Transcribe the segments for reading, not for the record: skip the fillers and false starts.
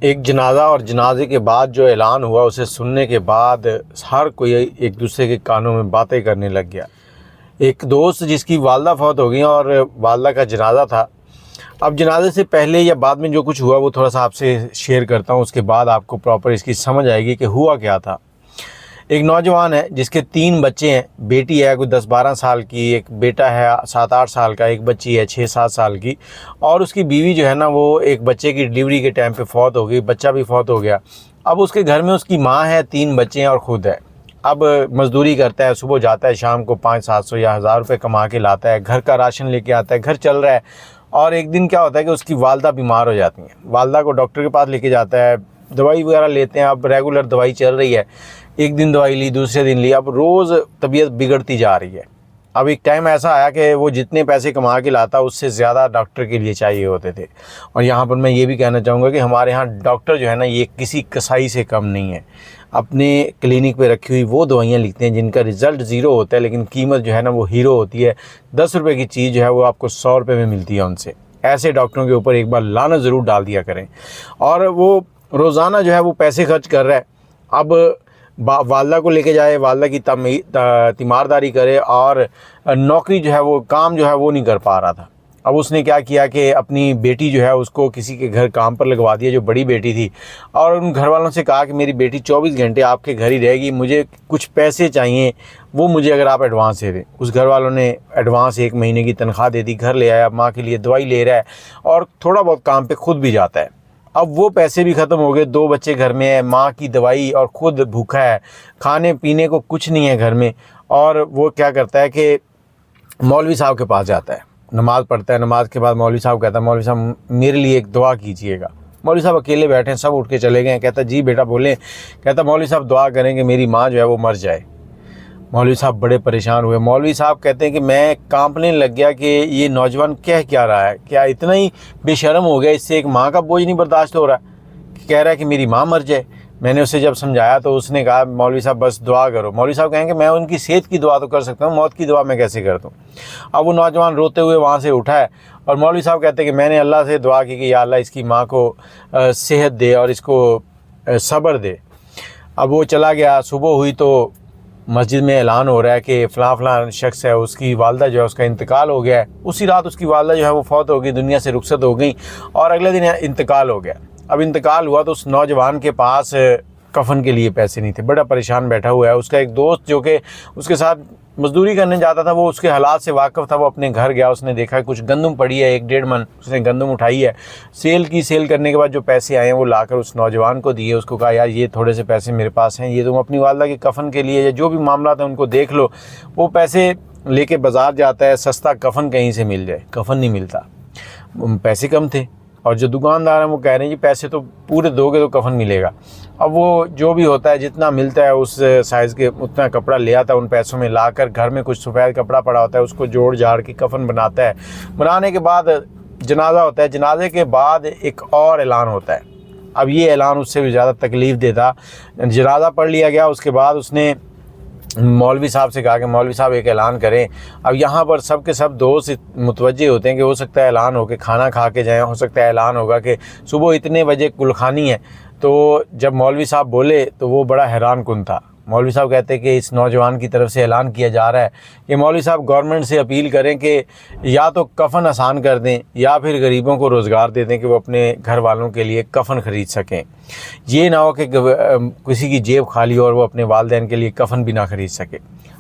ایک جنازہ اور جنازے کے بعد جو اعلان ہوا اسے سننے کے بعد ہر کوئی ایک دوسرے کے کانوں میں باتیں کرنے لگ گیا۔ ایک دوست جس کی والدہ فوت ہو گئی اور والدہ کا جنازہ تھا، اب جنازے سے پہلے یا بعد میں جو کچھ ہوا وہ تھوڑا سا آپ سے شیئر کرتا ہوں، اس کے بعد آپ کو پراپر اس کی سمجھ آئے گی کہ ہوا کیا تھا۔ ایک نوجوان ہے جس کے 3 بچے ہیں، بیٹی ہے کوئی 10-12 سال کی، ایک بیٹا ہے 7-8 سال کا، ایک بچی ہے 6-7 سال کی، اور اس کی بیوی جو ہے نا وہ ایک بچے کی ڈلیوری کے ٹائم پہ فوت ہو گئی، بچہ بھی فوت ہو گیا۔ اب اس کے گھر میں اس کی ماں ہے، 3 بچے ہیں اور خود ہے۔ اب مزدوری کرتا ہے، صبح جاتا ہے، شام کو 500-700 یا 1000 روپے کما کے لاتا ہے، گھر کا راشن لے کے آتا ہے، گھر چل رہا ہے۔ اور ایک دن کیا ہوتا ہے کہ اس کی والدہ بیمار ہو جاتی ہیں، والدہ کو ڈاکٹر کے پاس لے کے جاتا ہے، دوائی وغیرہ لیتے ہیں، اب ریگولر دوائی چل رہی ہے، ایک دن دوائی لی، دوسرے دن لی، اب روز طبیعت بگڑتی جا رہی ہے۔ اب ایک ٹائم ایسا آیا کہ وہ جتنے پیسے کما کے لاتا اس سے زیادہ ڈاکٹر کے لیے چاہیے ہوتے تھے۔ اور یہاں پر میں یہ بھی کہنا چاہوں گا کہ ہمارے ہاں ڈاکٹر جو ہے نا یہ کسی کسائی سے کم نہیں ہے، اپنے کلینک پہ رکھی ہوئی وہ دوائیاں لکھتے ہیں جن کا رزلٹ 0 ہوتا ہے، لیکن قیمت جو ہے نا وہ ہیرو ہوتی ہے۔ 10 روپے کی چیز جو ہے وہ آپ کو 100 روپے میں ملتی ہے ان سے۔ ایسے ڈاکٹروں کے اوپر ایک بار لعنت ضرور ڈال دیا کریں۔ اور وہ روزانہ جو ہے وہ پیسے خرچ کر رہا ہے، اب والدہ کو لے کے جائے، والدہ کی تیمارداری کرے، اور نوکری جو ہے وہ کام جو ہے وہ نہیں کر پا رہا تھا۔ اب اس نے کیا کیا کہ اپنی بیٹی جو ہے اس کو کسی کے گھر کام پر لگوا دیا، جو بڑی بیٹی تھی، اور ان گھر والوں سے کہا کہ میری بیٹی 24 گھنٹے آپ کے گھر ہی رہے گی، مجھے کچھ پیسے چاہیے، وہ مجھے اگر آپ ایڈوانس دے دیں۔ اس گھر والوں نے ایڈوانس 1 مہینے کی تنخواہ دے دی، گھر لے آیا، ماں کے لیے دوائی لے رہا ہے اور تھوڑا بہت کام پہ خود بھی جاتا ہے۔ اب وہ پیسے بھی ختم ہو گئے، 2 بچے گھر میں ہیں، ماں کی دوائی، اور خود بھوکا ہے، کھانے پینے کو کچھ نہیں ہے گھر میں۔ اور وہ کیا کرتا ہے کہ مولوی صاحب کے پاس جاتا ہے، نماز پڑھتا ہے، نماز کے بعد مولوی صاحب کہتا ہے مولوی صاحب میرے لیے ایک دعا کیجئے گا۔ مولوی صاحب اکیلے بیٹھے ہیں، سب اٹھ کے چلے گئے ہیں، کہتا جی بیٹا بولیں۔ کہتا مولوی صاحب دعا کریں کہ میری ماں جو ہے وہ مر جائے۔ مولوی صاحب بڑے پریشان ہوئے۔ مولوی صاحب کہتے ہیں کہ میں کانپنے لگ گیا کہ یہ نوجوان کہہ کیا رہا ہے، کیا اتنا ہی بے شرم ہو گیا، اس سے ایک ماں کا بوجھ نہیں برداشت ہو رہا، کہہ رہا ہے کہ میری ماں مر جائے۔ میں نے اسے جب سمجھایا تو اس نے کہا مولوی صاحب بس دعا کرو۔ مولوی صاحب کہیں کہ میں ان کی صحت کی دعا تو کر سکتا ہوں، موت کی دعا میں کیسے کر دوں۔ اب وہ نوجوان روتے ہوئے وہاں سے اٹھا ہے، اور مولوی صاحب کہتے ہیں کہ میں نے اللہ سے دعا کی کہ یا اللہ اس کی ماں کو صحت دے اور اس کو صبر دے۔ اب وہ چلا گیا، صبح ہوئی تو مسجد میں اعلان ہو رہا ہے کہ فلاں فلاں شخص ہے، اس کی والدہ جو ہے اس کا انتقال ہو گیا ہے۔ اسی رات اس کی والدہ جو ہے وہ فوت ہو گئی، دنیا سے رخصت ہو گئی، اور اگلے دن انتقال ہو گیا۔ اب انتقال ہوا تو اس نوجوان کے پاس کفن کے لیے پیسے نہیں تھے، بڑا پریشان بیٹھا ہوا ہے۔ اس کا ایک دوست جو کہ اس کے ساتھ مزدوری کرنے جاتا تھا، وہ اس کے حالات سے واقف تھا، وہ اپنے گھر گیا، اس نے دیکھا کچھ گندم پڑی ہے 1-1.5 من، اس نے گندم اٹھائی ہے، سیل کرنے کے بعد جو پیسے آئے ہیں وہ لا کر اس نوجوان کو دیے۔ اس کو کہا یار یہ تھوڑے سے پیسے میرے پاس ہیں، یہ تم اپنی والدہ کے کفن کے لیے یا جو بھی معاملات ہیں ان کو دیکھ لو۔ وہ پیسے لے کے بازار جاتا ہے، سستا کفن کہیں سے مل جائے، کفن نہیں ملتا، پیسے کم تھے، اور جو دکاندار ہیں وہ کہہ رہے ہیں جی پیسے تو پورے دو گے تو کفن ملے گا۔ اب وہ جو بھی ہوتا ہے جتنا ملتا ہے اس سائز کے اتنا کپڑا لے آتا ہے، ان پیسوں میں لا کر گھر میں کچھ سفید کپڑا پڑا ہوتا ہے اس کو جوڑ جاڑ کے کفن بناتا ہے۔ بنانے کے بعد جنازہ ہوتا ہے، جنازے کے بعد ایک اور اعلان ہوتا ہے۔ اب یہ اعلان اس سے بھی زیادہ تکلیف دیتا۔ جنازہ پڑھ لیا گیا، اس کے بعد اس نے مولوی صاحب سے کہا کہ مولوی صاحب ایک اعلان کریں۔ اب یہاں پر سب کے سب دوست متوجہ ہوتے ہیں کہ ہو سکتا ہے اعلان ہو کے کھانا کھا کے جائیں، ہو سکتا ہے اعلان ہوگا کہ صبح اتنے بجے کلخانی ہے۔ تو جب مولوی صاحب بولے تو وہ بڑا حیران کن تھا۔ مولوی صاحب کہتے ہیں کہ اس نوجوان کی طرف سے اعلان کیا جا رہا ہے کہ مولوی صاحب گورنمنٹ سے اپیل کریں کہ یا تو کفن آسان کر دیں یا پھر غریبوں کو روزگار دے دیں کہ وہ اپنے گھر والوں کے لیے کفن خرید سکیں۔ یہ نہ ہو کہ کسی کی جیب خالی ہو اور وہ اپنے والدین کے لیے کفن بھی نہ خرید سکے۔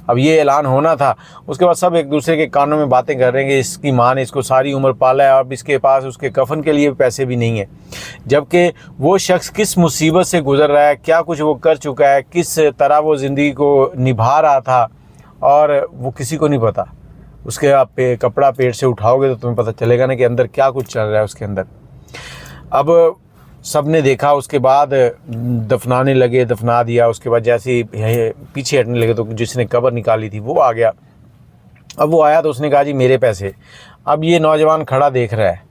اب یہ اعلان ہونا تھا، اس کے بعد سب ایک دوسرے کے کانوں میں باتیں کر رہے ہیں کہ اس کی ماں نے اس کو ساری عمر پالا ہے، اب اس کے پاس اس کے کفن کے لیے پیسے بھی نہیں ہیں، جبکہ وہ شخص کس مصیبت سے گزر رہا ہے، کیا کچھ وہ کر چکا ہے، کس طرح وہ زندگی کو نبھا رہا تھا، اور وہ کسی کو نہیں پتہ۔ اس کے آپ کپڑا پیٹ سے اٹھاؤ گے تو تمہیں پتہ چلے گا نا کہ اندر کیا کچھ چل رہا ہے اس کے اندر۔ اب سب نے دیکھا، اس کے بعد دفنانے لگے، دفنا دیا۔ اس کے بعد جیسے ہی پیچھے ہٹنے لگے تو جس نے قبر نکالی تھی وہ آ گیا۔ اب وہ آیا تو اس نے کہا جی میرے پیسے۔ اب یہ نوجوان کھڑا دیکھ رہا ہے،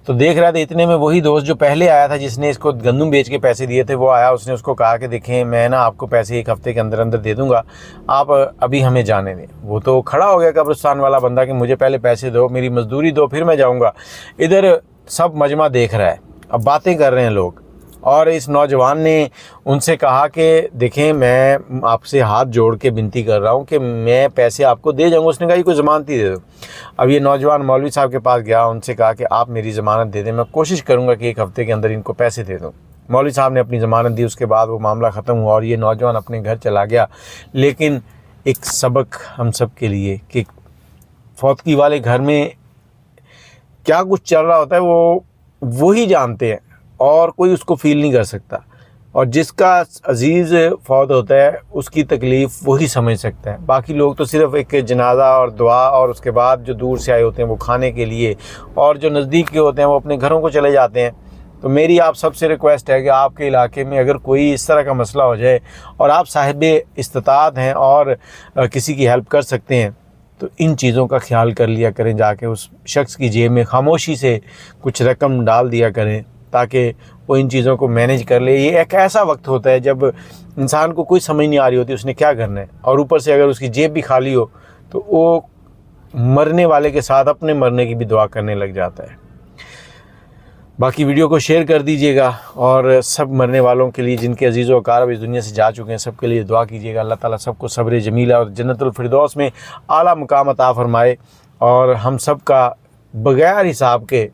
تو دیکھ رہا تھا، اتنے میں وہی دوست جو پہلے آیا تھا جس نے اس کو گندم بیچ کے پیسے دیے تھے وہ آیا۔ اس نے اس کو کہا کہ دیکھیں میں نا آپ کو پیسے 1 ہفتے کے اندر اندر دے دوں گا، آپ ابھی ہمیں جانے دیں۔ وہ تو کھڑا ہو گیا قبرستان والا بندہ کہ مجھے پہلے پیسے دو، میری مزدوری دو، پھر میں جاؤں گا۔ ادھر سب مجمع دیکھ رہا ہے، اب باتیں کر رہے ہیں لوگ، اور اس نوجوان نے ان سے کہا کہ دیکھیں میں آپ سے ہاتھ جوڑ کے بنتی کر رہا ہوں کہ میں پیسے آپ کو دے جاؤں گا. اس نے کہا یہ کوئی ضمانتی دے دو. اب یہ نوجوان مولوی صاحب کے پاس گیا, ان سے کہا کہ آپ میری ضمانت دے دیں, میں کوشش کروں گا کہ ایک ہفتے کے اندر ان کو پیسے دے دوں. مولوی صاحب نے اپنی ضمانت دی. اس کے بعد وہ معاملہ ختم ہوا اور یہ نوجوان اپنے گھر چلا گیا. لیکن ایک سبق ہم سب کے لیے کہ فوتگی والے گھر میں کیا کچھ چل رہا ہوتا ہے وہی جانتے ہیں اور کوئی اس کو فیل نہیں کر سکتا, اور جس کا عزیز فوت ہوتا ہے اس کی تکلیف وہی سمجھ سکتا ہے. باقی لوگ تو صرف ایک جنازہ اور دعا, اور اس کے بعد جو دور سے آئے ہوتے ہیں وہ کھانے کے لیے, اور جو نزدیک کے ہوتے ہیں وہ اپنے گھروں کو چلے جاتے ہیں. تو میری آپ سب سے ریکویسٹ ہے کہ آپ کے علاقے میں اگر کوئی اس طرح کا مسئلہ ہو جائے اور آپ صاحب استطاعت ہیں اور کسی کی ہیلپ کر سکتے ہیں تو ان چیزوں کا خیال کر لیا کریں. جا کے اس شخص کی جیب میں خاموشی سے کچھ رقم ڈال دیا کریں تاکہ وہ ان چیزوں کو مینیج کر لے. یہ ایک ایسا وقت ہوتا ہے جب انسان کو کوئی سمجھ نہیں آ رہی ہوتی اس نے کیا کرنا ہے, اور اوپر سے اگر اس کی جیب بھی خالی ہو تو وہ مرنے والے کے ساتھ اپنے مرنے کی بھی دعا کرنے لگ جاتا ہے. باقی ویڈیو کو شیئر کر دیجئے گا, اور سب مرنے والوں کے لیے جن کے عزیز و اقارب اس دنیا سے جا چکے ہیں سب کے لیے دعا کیجئے گا. اللہ تعالیٰ سب کو صبر جمیلہ اور جنت الفردوس میں اعلیٰ مقام عطا فرمائے, اور ہم سب کا بغیر حساب کے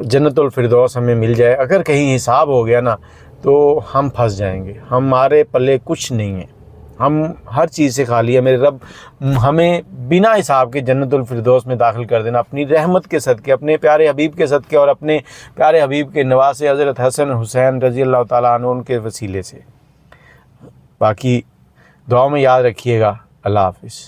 جنت الفردوس ہمیں مل جائے. اگر کہیں حساب ہو گیا نا تو ہم پھنس جائیں گے, ہمارے پلے کچھ نہیں ہے, ہم ہر چیز سے خالی ہے. میرے رب ہمیں بنا حساب کے جنت الفردوس میں داخل کر دینا اپنی رحمت کے صدقے, اپنے پیارے حبیب کے صدقے, اور اپنے پیارے حبیب کے نواسے حضرت حسن حسین رضی اللہ تعالیٰ عنہ ان کے وسیلے سے. باقی دعاؤں میں یاد رکھیے گا. اللہ حافظ.